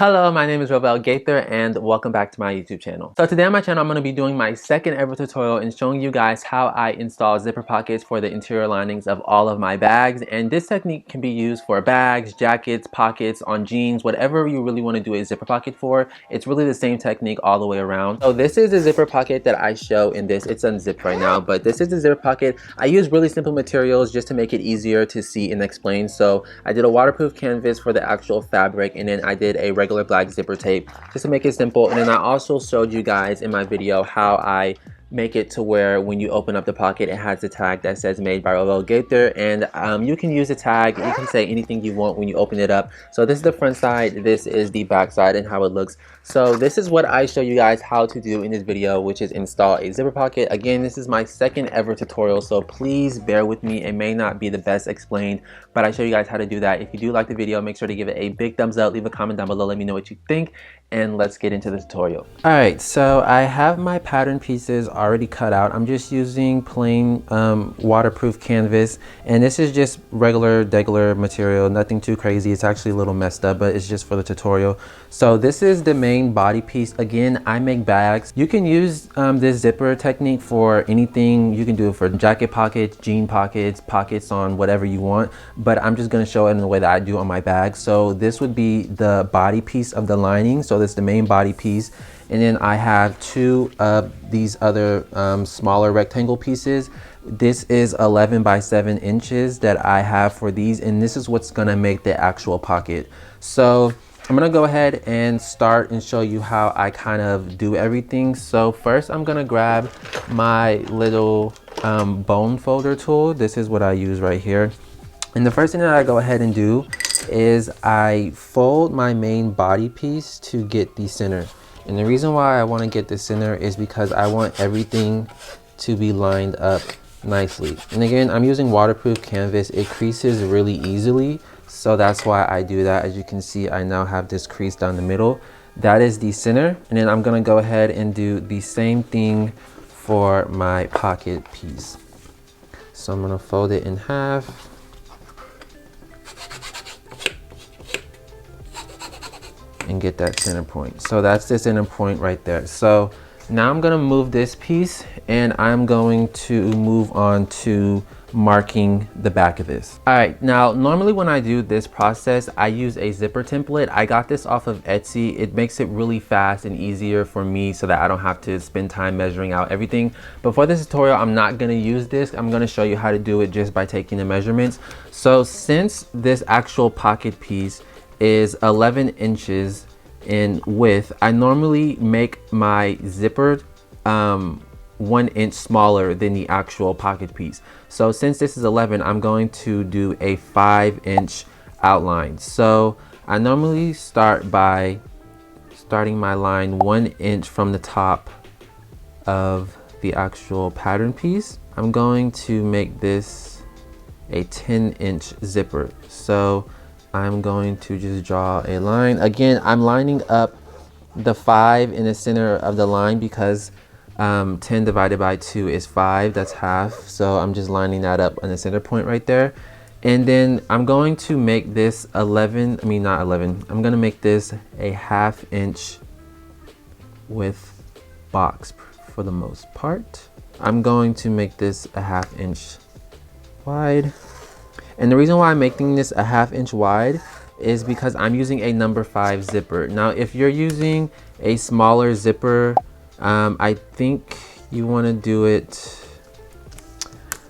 Hello, my name is Robel Gaither and welcome back to my YouTube channel. So today on my channel, I'm going to be doing my second ever tutorial and showing you guys how I install zipper pockets for the interior linings of all of my bags. And this technique can be used for bags, jackets, pockets, on jeans, whatever you really want to do a zipper pocket for. It's really the same technique all the way around. So this is the zipper pocket that I show in this. It's unzipped right now, but this is the zipper pocket. I use really simple materials just to make it easier to see and explain. So I did a waterproof canvas for the actual fabric, and then I did a regular black zipper tape just to make it simple. And then I also showed you guys in my video how I make it to where when you open up the pocket, it has a tag that says made by Robel Gaither, and you can use a tag. You can say anything you want when you open it up. So this is the front side, this is the back side, and how it looks. So this is what I show you guys how to do in this video, which is install a zipper pocket. Again, this is my second ever tutorial, so please bear with me. It may not be the best explained, but I show you guys how to do that. If you do like the video, make sure to give it a big thumbs up, leave a comment down below, let me know what you think, and let's get into the tutorial. Alright, so I have my pattern pieces already cut out. I'm just using plain waterproof canvas, and this is just regular material, nothing too crazy. It's actually a little messed up, but it's just for the tutorial. So this is the main body piece. Again, I make bags. You can use this zipper technique for anything. You can do it for jacket pockets, jean pockets, pockets on whatever you want, but I'm just going to show it in the way that I do on my bag. So this would be the body piece of the lining. So this is the main body piece, and then I have two of these other smaller rectangle pieces. This is 11 by 7 inches that I have for these, and this is what's going to make the actual pocket. So I'm gonna go ahead and start and show you how I kind of do everything. So first I'm gonna grab my little bone folder tool. This is what I use right here. And the first thing that I go ahead and do is I fold my main body piece to get the center. And the reason why I want to get the center is because I want everything to be lined up nicely. And again, I'm using waterproof canvas. It creases really easily. So that's why I do that. As you can see, I now have this crease down the middle. That is the center. And then I'm gonna go ahead and do the same thing for my pocket piece. So I'm gonna fold it in half. And get that center point. So that's the center point right there. So now I'm gonna move this piece, and I'm going to move on to marking the back of this. All right, now normally when I do this process, I use a zipper template. I got this off of Etsy. It makes it really fast and easier for me so that I don't have to spend time measuring out everything. But for this tutorial, I'm not gonna use this. I'm gonna show you how to do it just by taking the measurements. So since this actual pocket piece is 11 inches in width, I normally make my zipper 1 inch smaller than the actual pocket piece. So since this is 11, I'm going to do a 5-inch outline. So I normally start by starting my line 1 inch from the top of the actual pattern piece. I'm going to make this a 10-inch zipper. So I'm going to just draw a line. Again, I'm lining up the 5 in the center of the line because 10 divided by 2 is 5, that's half. So I'm just lining that up on the center point right there. And then I'm going to make this I'm gonna make this a 1/2 inch width box for the most part. I'm going to make this a 1/2 inch wide. And the reason why I'm making this a 1/2 inch wide is because I'm using a number 5 zipper. Now, if you're using a smaller zipper, I think you want to do it,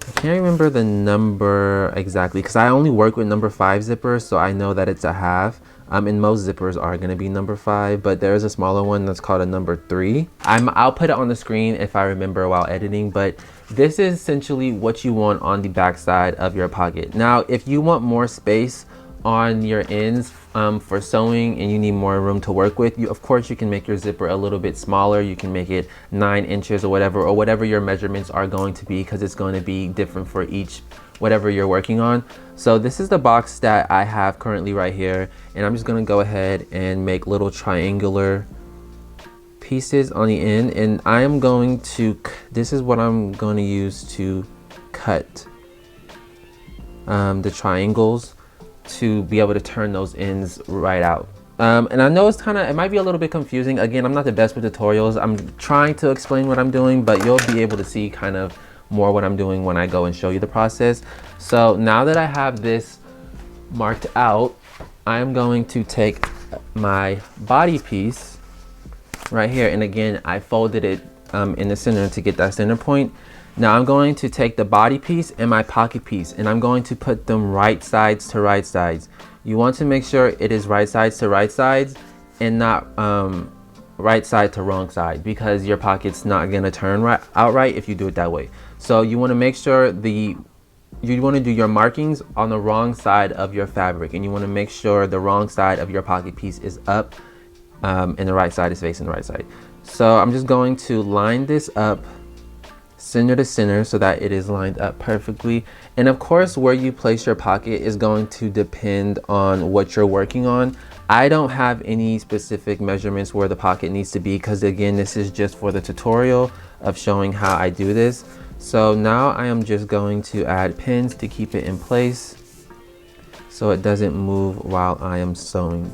I can't remember the number exactly because I only work with number 5 zippers, so I know that it's a 1/2. And most zippers are going to be number 5, but there's a smaller one that's called a number 3. I'll put it on the screen if I remember while editing, but this is essentially what you want on the back side of your pocket. Now, if you want more space on your ends for sewing and you need more room to work with, of course you can make your zipper a little bit smaller. You can make it 9 inches or whatever your measurements are going to be, because it's going to be different for each whatever you're working on. So this is the box that I have currently right here, and I'm just going to go ahead and make little triangular pieces on the end, and I am going to, this is what I'm going to use to cut the triangles to be able to turn those ends right out. And I know it might be a little bit confusing. Again, I'm not the best with tutorials. I'm trying to explain what I'm doing, but you'll be able to see kind of more what I'm doing when I go and show you the process. So now that I have this marked out, I'm going to take my body piece right here. And again, I folded it in the center to get that center point. Now I'm going to take the body piece and my pocket piece, and I'm going to put them right sides to right sides. You want to make sure it is right sides to right sides and not right side to wrong side, because your pocket's not going to turn right if you do it that way. So you want to make sure you want to do your markings on the wrong side of your fabric, and you want to make sure the wrong side of your pocket piece is up and the right side is facing the right side. So I'm just going to line this up center to center so that it is lined up perfectly. And of course, where you place your pocket is going to depend on what you're working on. I don't have any specific measurements where the pocket needs to be, because again, this is just for the tutorial of showing how I do this. So now I am just going to add pins to keep it in place so it doesn't move while I am sewing.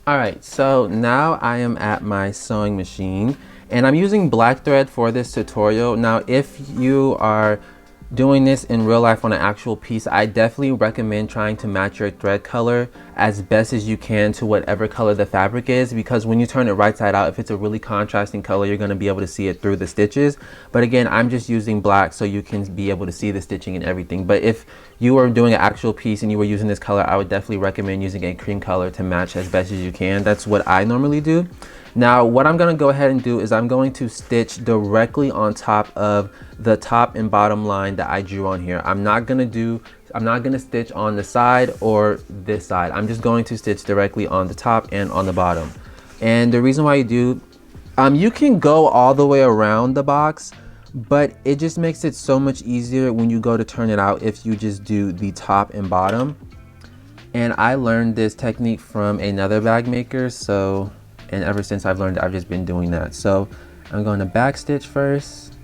Alright, so now I am at my sewing machine, and I'm using black thread for this tutorial. Now, if you are doing this in real life on an actual piece, I definitely recommend trying to match your thread color as best as you can to whatever color the fabric is, because when you turn it right side out, if it's a really contrasting color, you're going to be able to see it through the stitches. But again, I'm just using black so you can be able to see the stitching and everything. But if you were doing an actual piece and you were using this color, I would definitely recommend using a cream color to match as best as you can. That's what I normally do. Now, what I'm going to go ahead and do is I'm going to stitch directly on top of the top and bottom line that I drew on here. I'm not going to stitch on the side or this side. I'm just going to stitch directly on the top and on the bottom. And the reason why you do, you can go all the way around the box, but it just makes it so much easier when you go to turn it out if you just do the top and bottom. And I learned this technique from another bag maker, and ever since I've learned it, I've just been doing that. So I'm going to back stitch first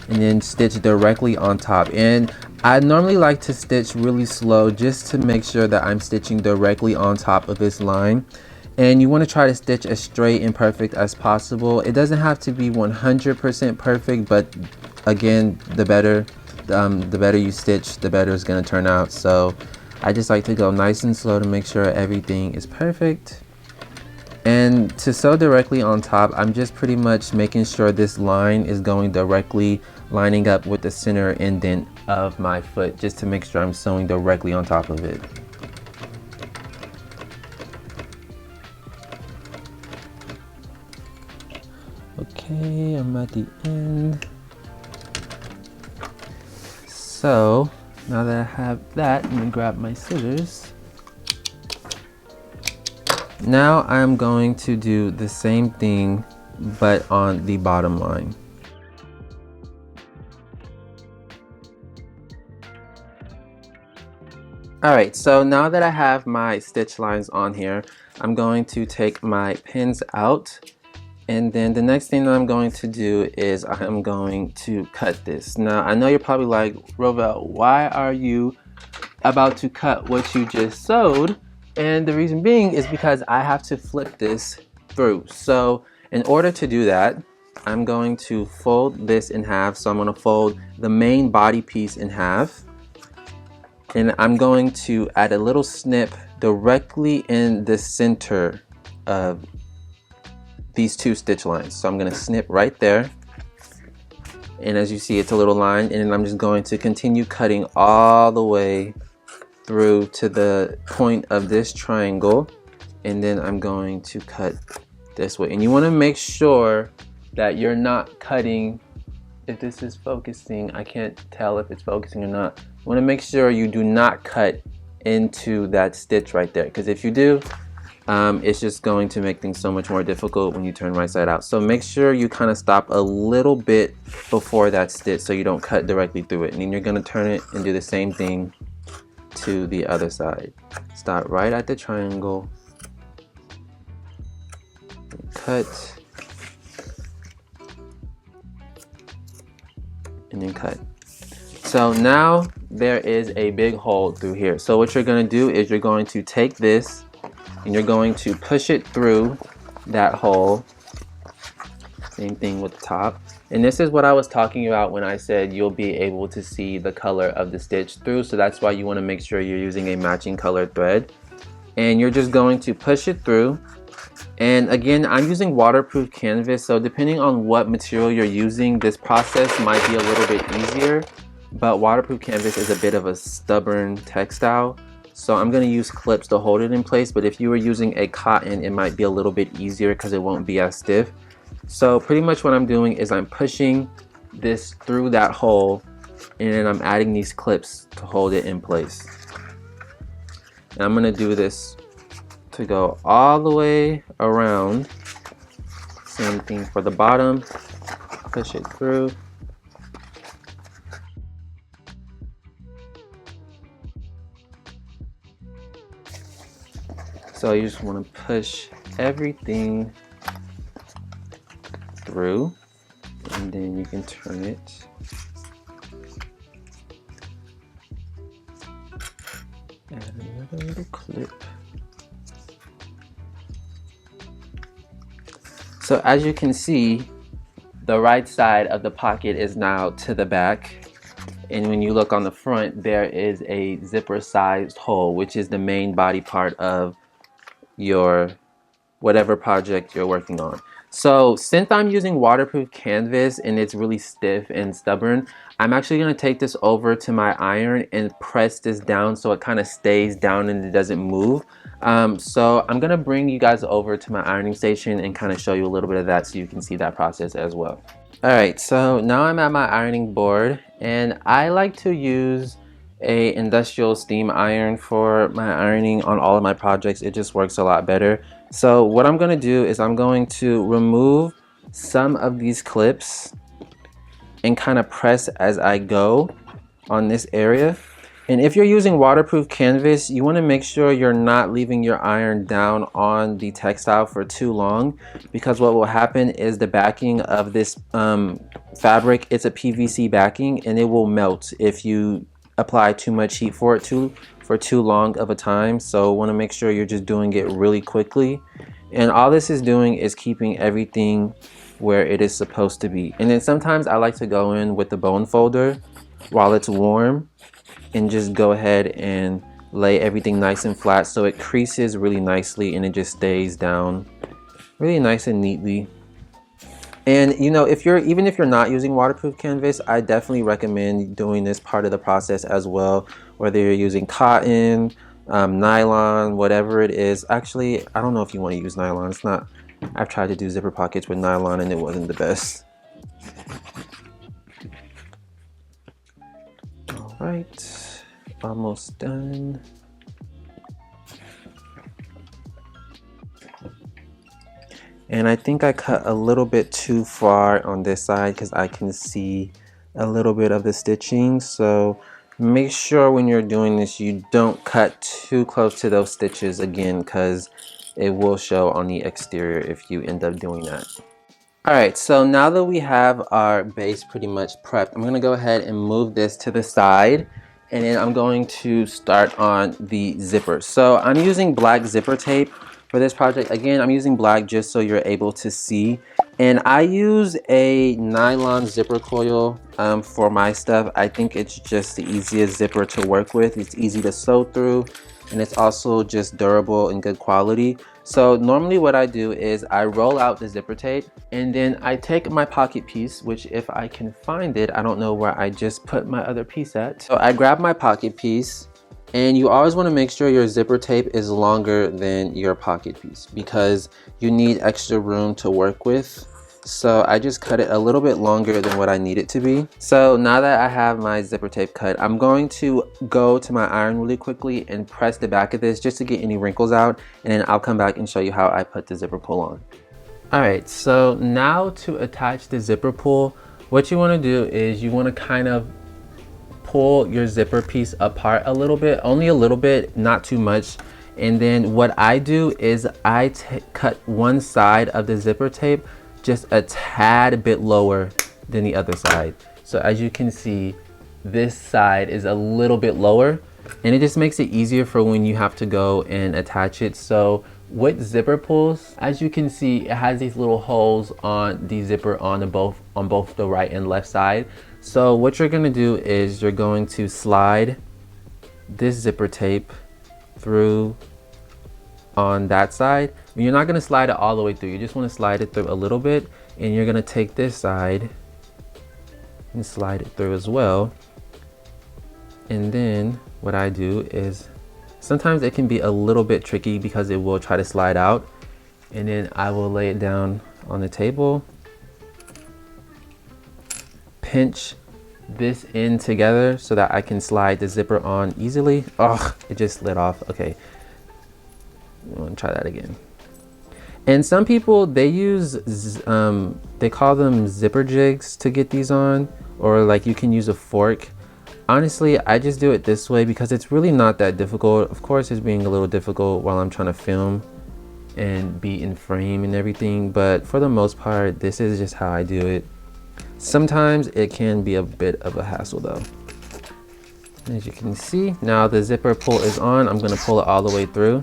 and then stitch directly on top. And I normally like to stitch really slow just to make sure that I'm stitching directly on top of this line. And you want to try to stitch as straight and perfect as possible. It doesn't have to be 100% perfect, but again, the better you stitch, the better it's going to turn out. So I just like to go nice and slow to make sure everything is perfect. And to sew directly on top, I'm just pretty much making sure this line is going directly lining up with the center indent of my foot, just to make sure I'm sewing directly on top of it. Okay, I'm at the end. So now that I have that, I'm gonna grab my scissors. Now I'm going to do the same thing, but on the bottom line. Alright, so now that I have my stitch lines on here, I'm going to take my pins out. And then the next thing that I'm going to do is I'm going to cut this. Now, I know you're probably like, Rovell, why are you about to cut what you just sewed? And the reason being is because I have to flip this through. So in order to do that, I'm going to fold this in half. So I'm going to fold the main body piece in half. And I'm going to add a little snip directly in the center of these two stitch lines. So I'm going to snip right there, and as you see, it's a little line, and then I'm just going to continue cutting all the way through to the point of this triangle, and then I'm going to cut this way. And you want to make sure that you're not cutting, if this is focusing, I can't tell if it's focusing or not. You want to make sure you do not cut into that stitch right there, because if you do, it's just going to make things so much more difficult when you turn right side out. So make sure you kind of stop a little bit before that stitch so you don't cut directly through it. And then you're going to turn it and do the same thing to the other side. Start right at the triangle, cut, and then cut. so now there is a big hole through here. So what you're going to do is you're going to take this and you're going to push it through that hole. Same thing with the top. And this is what I was talking about when I said you'll be able to see the color of the stitch through. So that's why you want to make sure you're using a matching color thread. And you're just going to push it through. And again, I'm using waterproof canvas, so depending on what material you're using, this process might be a little bit easier, but waterproof canvas is a bit of a stubborn textile, so I'm going to use clips to hold it in place. But if you were using a cotton, it might be a little bit easier because it won't be as stiff. So pretty much what I'm doing is I'm pushing this through that hole, and then I'm adding these clips to hold it in place. And I'm going to do this to go all the way around. Same thing for the bottom. Push it through. So you just want to push everything through, and then you can turn it. Add another little clip. So as you can see, the right side of the pocket is now to the back, and when you look on the front, there is a zipper sized hole, which is the main body part of your whatever project you're working on. So since I'm using waterproof canvas and it's really stiff and stubborn, I'm actually going to take this over to my iron and press this down so it kind of stays down and it doesn't move. So I'm going to bring you guys over to my ironing station and kind of show you a little bit of that so you can see that process as well. Alright, so now I'm at my ironing board, and I like to use a industrial steam iron for my ironing on all of my projects. It just works a lot better. So what I'm going to do is I'm going to remove some of these clips and kind of press as I go on this area. And if you're using waterproof canvas, you want to make sure you're not leaving your iron down on the textile for too long, because what will happen is the backing of this fabric, it's a PVC backing, and it will melt if you apply too much heat for too long of a time. So want to make sure you're just doing it really quickly, and all this is doing is keeping everything where it is supposed to be. And then sometimes I like to go in with the bone folder while it's warm and just go ahead and lay everything nice and flat so it creases really nicely and it just stays down really nice and neatly. And you know, even if you're not using waterproof canvas, I definitely recommend doing this part of the process as well, whether you're using cotton, nylon, whatever it is. Actually, I don't know if you want to use nylon. It's not, I've tried to do zipper pockets with nylon and it wasn't the best. All right, almost done. And I think I cut a little bit too far on this side because I can see a little bit of the stitching. So make sure when you're doing this, you don't cut too close to those stitches again, because it will show on the exterior if you end up doing that. Alright, so now that we have our base pretty much prepped, I'm going to go ahead and move this to the side, and then I'm going to start on the zipper. So I'm using black zipper tape for this project. Again, I'm using black just so you're able to see. And I use a nylon zipper coil for my stuff. I think it's just the easiest zipper to work with. It's easy to sew through, and it's also just durable and good quality. So normally what I do is I roll out the zipper tape, and then I take my pocket piece, which if I can find it, I don't know where I just put my other piece at. So I grab my pocket piece, and you always want to make sure your zipper tape is longer than your pocket piece because you need extra room to work with. So I just cut it a little bit longer than what I need it to be. So now that I have my zipper tape cut, I'm going to go to my iron really quickly and press the back of this just to get any wrinkles out, and then I'll come back and show you how I put the zipper pull on. Alright, so now to attach the zipper pull, what you want to do is you want to kind of pull your zipper piece apart a little bit, only a little bit, not too much. And then what I do is I cut one side of the zipper tape just a tad bit lower than the other side. So as you can see, this side is a little bit lower, and it just makes it easier for when you have to go and attach it. So with zipper pulls, as you can see, it has these little holes on the zipper on both the right and left side. So what you're gonna do is you're going to slide this zipper tape through on that side. You're not gonna slide it all the way through, you just wanna slide it through a little bit, and you're gonna take this side and slide it through as well. And then what I do is, sometimes it can be a little bit tricky because it will try to slide out, and then I will lay it down on the table, pinch this in together so that I can slide the zipper on easily. Oh, it just slid off. Okay, I'm gonna try that again. And some people, they use they call them zipper jigs to get these on, or like you can use a fork. Honestly, I just do it this way because it's really not that difficult. Of course, it's being a little difficult while I'm trying to film and be in frame and everything, but for the most part, this is just how I do it. Sometimes it can be a bit of a hassle though. As you can see, now the zipper pull is on. I'm gonna pull it all the way through.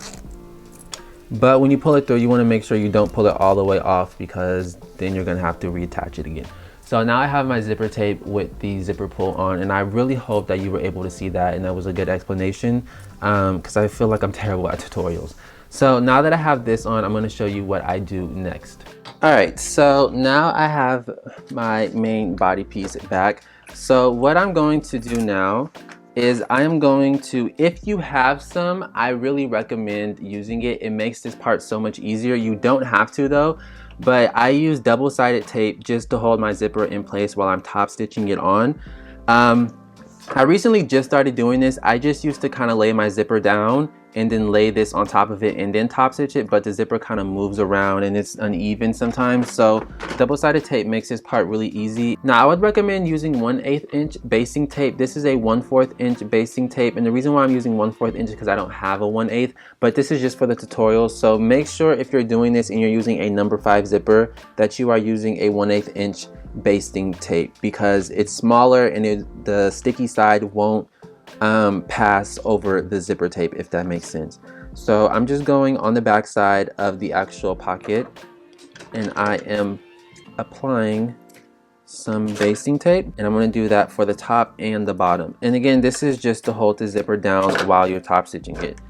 But when you pull it through, you wanna make sure you don't pull it all the way off, because then you're gonna have to reattach it again. So now I have my zipper tape with the zipper pull on, and I really hope that you were able to see that and that was a good explanation, because I feel like I'm terrible at tutorials. So now that I have this on, I'm gonna show you what I do next. All right, so now I have my main body piece back. So what I'm going to do now is I am going to, if you have some, I really recommend using it. It makes this part so much easier. You don't have to though, but I use double-sided tape just to hold my zipper in place while I'm top stitching it on. I recently just started doing this. I just used to kind of lay my zipper down and then lay this on top of it and then top stitch it, but the zipper kind of moves around and it's uneven sometimes. So double-sided tape makes this part really easy. Now I would recommend using 1/8 inch basting tape. This is a 1/4 inch basting tape, and the reason why I'm using 1/4 inch is because I don't have a 1/8, but this is just for the tutorial. So make sure if you're doing this and you're using a number 5 zipper that you are using a 1/8 inch basting tape, because it's smaller and the sticky side won't pass over the zipper tape, if that makes sense. So I'm just going on the back side of the actual pocket, and I am applying some basting tape, and I'm going to do that for the top and the bottom. And again, this is just to hold the zipper down while you're top stitching it,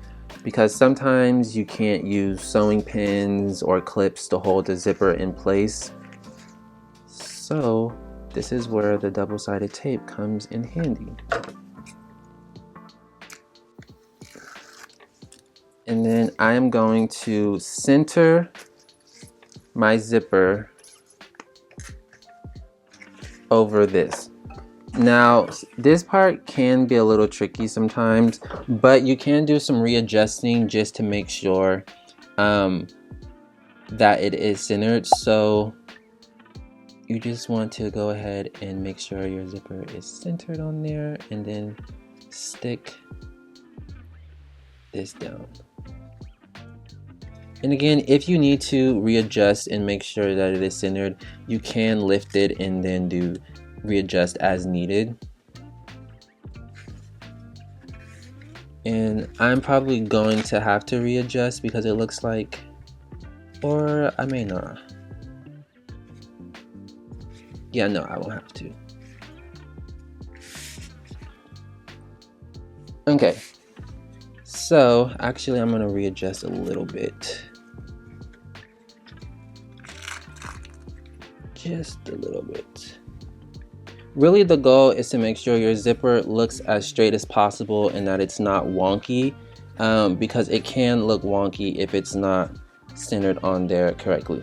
because sometimes you can't use sewing pins or clips to hold the zipper in place. So this is where the double-sided tape comes in handy. And then I am going to center my zipper over this. Now, this part can be a little tricky sometimes, but you can do some readjusting just to make sure that it is centered. So you just want to go ahead and make sure your zipper is centered on there, and then stick this down. And again, if you need to readjust and make sure that it is centered, you can lift it and then do readjust as needed. And I'm probably going to have to readjust because it looks like, or I may not. Yeah, no, I won't have to. Okay, so actually I'm gonna readjust a little bit. Just a little bit. Really, the goal is to make sure your zipper looks as straight as possible and that it's not wonky, because it can look wonky if it's not centered on there correctly.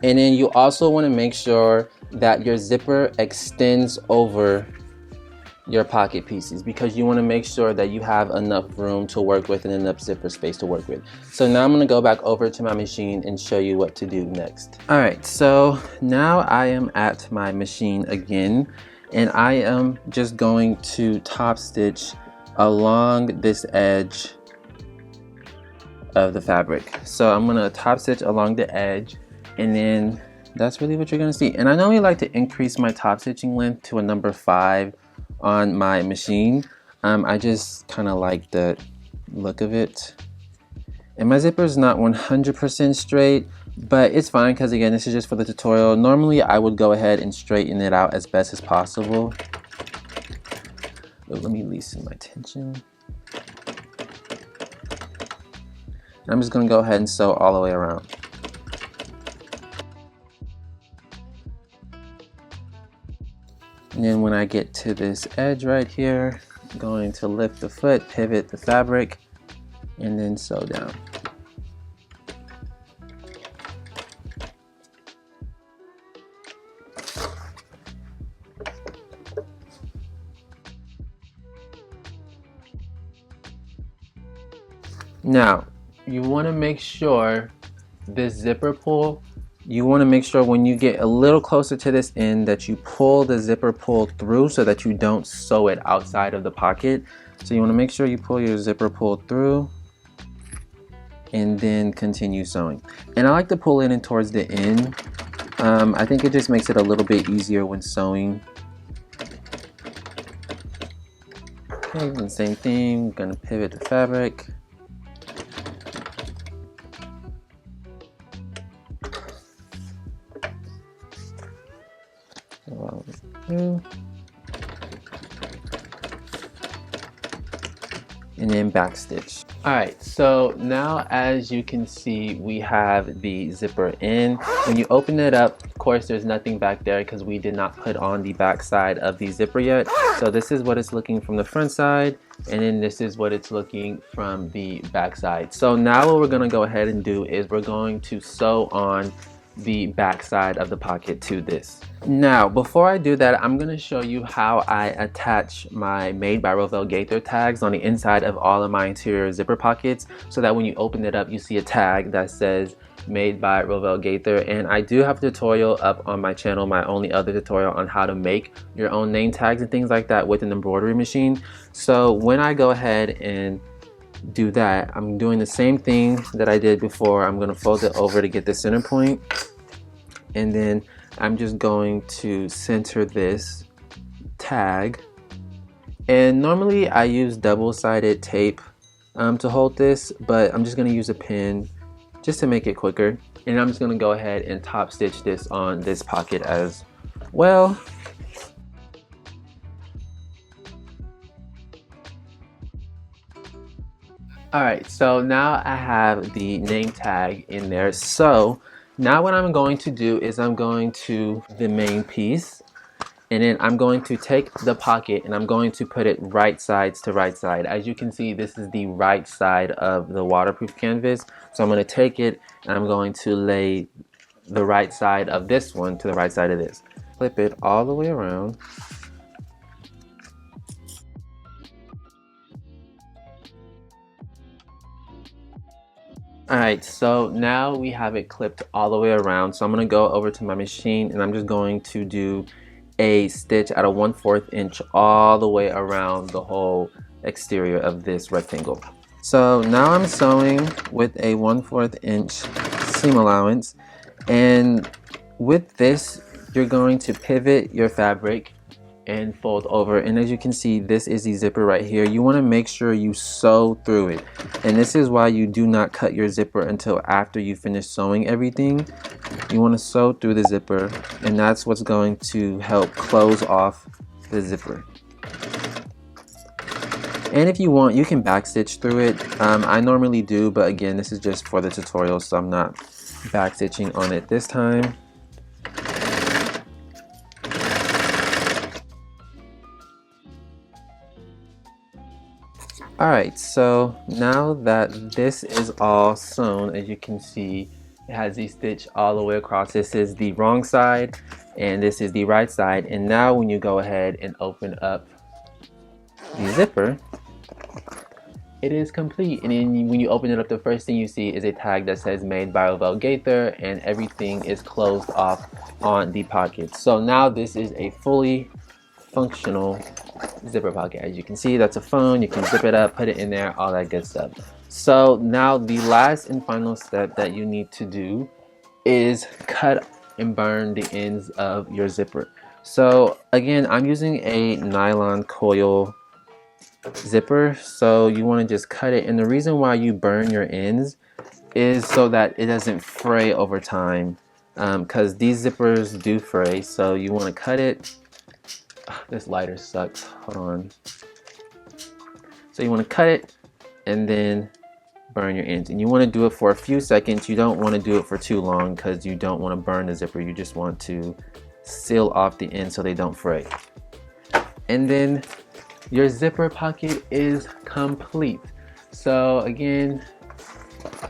And then you also want to make sure that your zipper extends over your pocket pieces, because you want to make sure that you have enough room to work with and enough zipper space to work with. So now I'm going to go back over to my machine and show you what to do next. Alright, so now I am at my machine again, and I am just going to top stitch along this edge of the fabric. So I'm going to top stitch along the edge, and then that's really what you're gonna see. And I normally like to increase my top stitching length to a number 5 on my machine. I just kind of like the look of it. And my zipper is not 100% straight, but it's fine because again, this is just for the tutorial. Normally I would go ahead and straighten it out as best as possible. But let me loosen my tension. I'm just gonna go ahead and sew all the way around. And then when I get to this edge right here, I'm going to lift the foot, pivot the fabric, and then sew down. Now, you want to make sure this zipper pull, you want to make sure when you get a little closer to this end that you pull the zipper pull through so that you don't sew it outside of the pocket. So you want to make sure you pull your zipper pull through and then continue sewing. And I like to pull it in towards the end. I think it just makes it a little bit easier when sewing. Okay, and same thing, I'm gonna pivot the fabric. And then back stitch. Alright, so now as you can see, we have the zipper in. When you open it up, of course there's nothing back there because we did not put on the back side of the zipper yet. So this is what it's looking from the front side, and then this is what it's looking from the back side. So now what we're going to go ahead and do is we're going to sew on the back side of the pocket to this. Now before I do that, I'm going to show you how I attach my Made by Rovell Gaither tags on the inside of all of my interior zipper pockets, so that when you open it up you see a tag that says Made by Rovell Gaither. And I do have a tutorial up on my channel, my only other tutorial on how to make your own name tags and things like that with an embroidery machine. So when I go ahead and do that, I'm doing the same thing that I did before. I'm going to fold it over to get the center point, and then I'm just going to center this tag. And normally I use double-sided tape to hold this, but I'm just going to use a pin just to make it quicker. And I'm just going to go ahead and top stitch this on this pocket as well. Alright, so now I have the name tag in there. So now what I'm going to do is I'm going to the main piece, and then I'm going to take the pocket and I'm going to put it right sides to right side. As you can see, this is the right side of the waterproof canvas. So I'm going to take it and I'm going to lay the right side of this one to the right side of this. Flip it all the way around. Alright, so now we have it clipped all the way around. So I'm going to go over to my machine and I'm just going to do a stitch at a 1/4 inch all the way around the whole exterior of this rectangle. So now I'm sewing with a 1/4 inch seam allowance, and with this you're going to pivot your fabric and fold over, and as you can see, this is the zipper right here. You want to make sure you sew through it, and this is why you do not cut your zipper until after you finish sewing everything. You want to sew through the zipper, and that's what's going to help close off the zipper. And if you want, you can backstitch through it. I normally do, but again, this is just for the tutorial, so I'm not backstitching on it this time. Alright, so now that this is all sewn, as you can see, it has the stitch all the way across. This is the wrong side and this is the right side. And now when you go ahead and open up the zipper, it is complete. And then when you open it up, the first thing you see is a tag that says Made by Rovell Gaither, and everything is closed off on the pocket. So now this is a fully functional zipper pocket. As you can see, that's a phone. You can zip it up, put it in there, all that good stuff. So now the last and final step that you need to do is cut and burn the ends of your zipper. So again, I'm using a nylon coil zipper, so you want to just cut it, and the reason why you burn your ends is so that it doesn't fray over time, because these zippers do fray. So you want to cut it. This lighter sucks, hold on. So you want to cut it and then burn your ends, and you want to do it for a few seconds. You don't want to do it for too long because you don't want to burn the zipper. You just want to seal off the ends so they don't fray. And then your zipper pocket is complete. So again,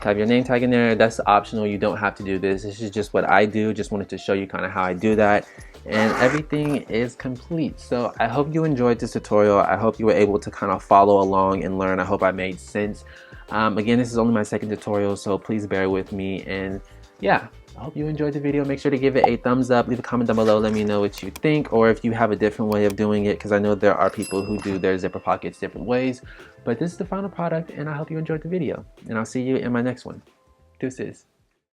have your name tag in there. That's optional. You don't have to do this. This is just what I do. Just wanted to show you kind of how I do that. And everything is complete. So I hope you enjoyed this tutorial. I hope you were able to kind of follow along and learn. I hope I made sense. Again, this is only my second tutorial, so please bear with me. And yeah, I hope you enjoyed the video. Make sure to give it a thumbs up. Leave a comment down below. Let me know what you think, or if you have a different way of doing it, because I know there are people who do their zipper pockets different ways. But this is the final product, and I hope you enjoyed the video. And I'll see you in my next one. Deuces.